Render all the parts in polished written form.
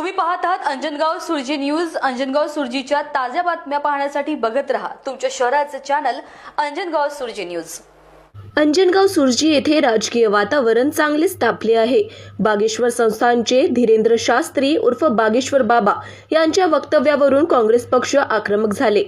तुम्ही पाहत आहात अंजनगाव सुरजी न्यूज। अंजनगाव सुरजीच्या ताज्या बातम्या पाहण्यासाठी बघत रहा तुमच्या शहराचे चॅनल अंजनगाव सुरजी न्यूज। अंजनगाव सुरजी येथे राजकीय वातावरण चांगलेच तापले आहे। बागेश्वर संस्थानचे धीरेंद्र शास्त्री उर्फ बागेश्वर बाबा यांच्या वक्तव्यावरून काँग्रेस पक्ष आक्रमक झाले।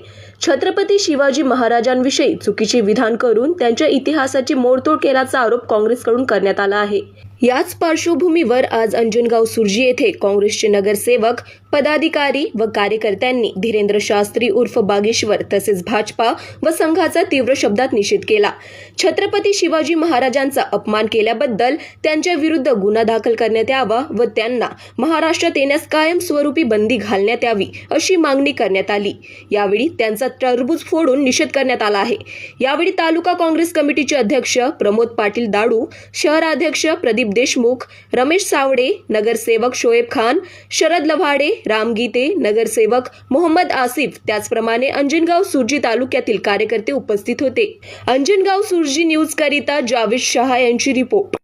छत्रपती शिवाजी महाराजांविषयी चुकीचे विधान करून त्यांच्या इतिहासाची मोडतोड केल्याचा आरोप काँग्रेसकडून करण्यात आला आहे। याच पार्श्वभूमीवर आज अंजनगाव सुरजी येथे काँग्रेसचे नगरसेवक, पदाधिकारी व कार्यकर्त्यांनी धीरेंद्र शास्त्री उर्फ बागेश्वर तसेच भाजपा व संघाचा तीव्र शब्दात निषेध केला। छत्रपती शिवाजी महाराजांचा अपमान केल्याबद्दल त्यांच्या विरुद्ध गुन्हा दाखल करण्यात यावा व त्यांना महाराष्ट्रात येण्यास कायमस्वरूपी बंदी घालण्यात यावी अशी मागणी करण्यात आली। यावेळी त्यांचा टरबूज फोडून निषेध करण्यात आला आहे। यावेळी तालुका काँग्रेस कमिटीचे अध्यक्ष प्रमोद पाटील दाडू, शहराध्यक्ष प्रदीप देशमुख, रमेश सावडे, नगरसेवक शोएब खान, शरद लव्हाडे, राम गीते, नगरसेवक मोहम्मद आसिफ, त्याचप्रमाणे अंजनगाव सुरजी तालुक्यातील कार्यकर्ते उपस्थित होते। अंजनगाव सुरजी न्यूज करिता जावेद शहा यांची रिपोर्ट।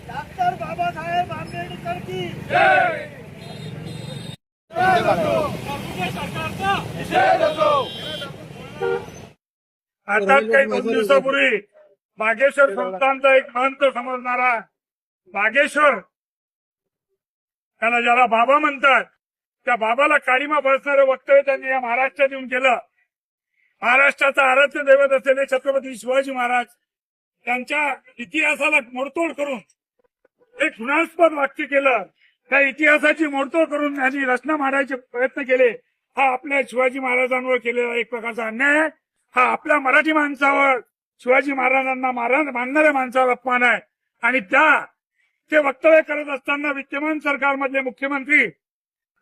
डॉक्टर बाबासाहेब आंबेडकर की जय। आता काही 2 दिवसापूर्वी बागेश्वर संस्थानचा एक महंत समजणारा बागेश्वर, त्याला ज्याला बाबा म्हणतात, त्या बाबाला काळीमा बसणारं वक्तव्य त्यांनी या महाराष्ट्रात येऊन केलं। महाराष्ट्राचा आराध्य दैवत असलेले छत्रपती शिवाजी महाराज त्यांच्या इतिहासाला मोडतोड करून एक घृणास्पद वाक्य केलं। त्या इतिहासाची मोडतोड करून त्यांनी रचना मांडायचे प्रयत्न केले। हा आपल्या शिवाजी महाराजांवर केलेला एक प्रकारचा अन्याय आहे। हा आपल्या मराठी माणसावर, शिवाजी महाराजांना मानणाऱ्या माणसावर अपमान आहे। आणि ते वक्तव्य करत असताना विद्यमान सरकारमधले मुख्यमंत्री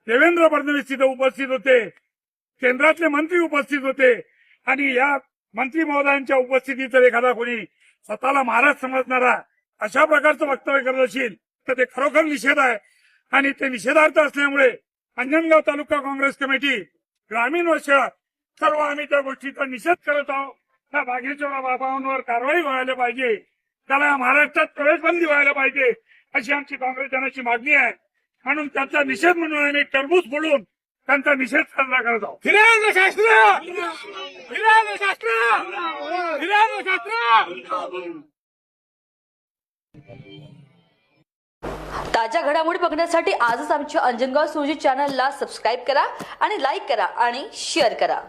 देवेंद्र फडणवीस तिथे उपस्थित होते, केंद्रातले मंत्री उपस्थित होते आणि या मंत्री महोदयांच्या उपस्थितीत जर एखादा कोणी स्वतःला महाराज समजणारा अशा प्रकारचं वक्तव्य करत असेल तर ते खरोखर निषेध आहे। आणि ते निषेधार्थ असल्यामुळे अंजनगाव तालुका काँग्रेस कमिटी, ग्रामीण व शहर सर्व आम्ही त्या गोष्टीचा निषेध करत आहोत। त्या बागेश्वर बाबांवर कारवाई व्हायला पाहिजे, त्याला या महाराष्ट्रात प्रवेशबंदी व्हायला पाहिजे अशी आमची काँग्रेस जनाची मागणी आहे। म्हणून त्याचा निषेध म्हणून आम्ही टरबूज फोडून त्यांचा निषेध साजरा करत आहोत। धीरेंद्र शास्त्री, धीरेंद्र शास्त्री, धीरेंद्र शास्त्री। ताज्या घडामोडी बघण्यासाठी आजच आमच्या अंजनगाव सुरजी चॅनलला सबस्क्राइब करा आणि लाईक करा आणि शेअर करा।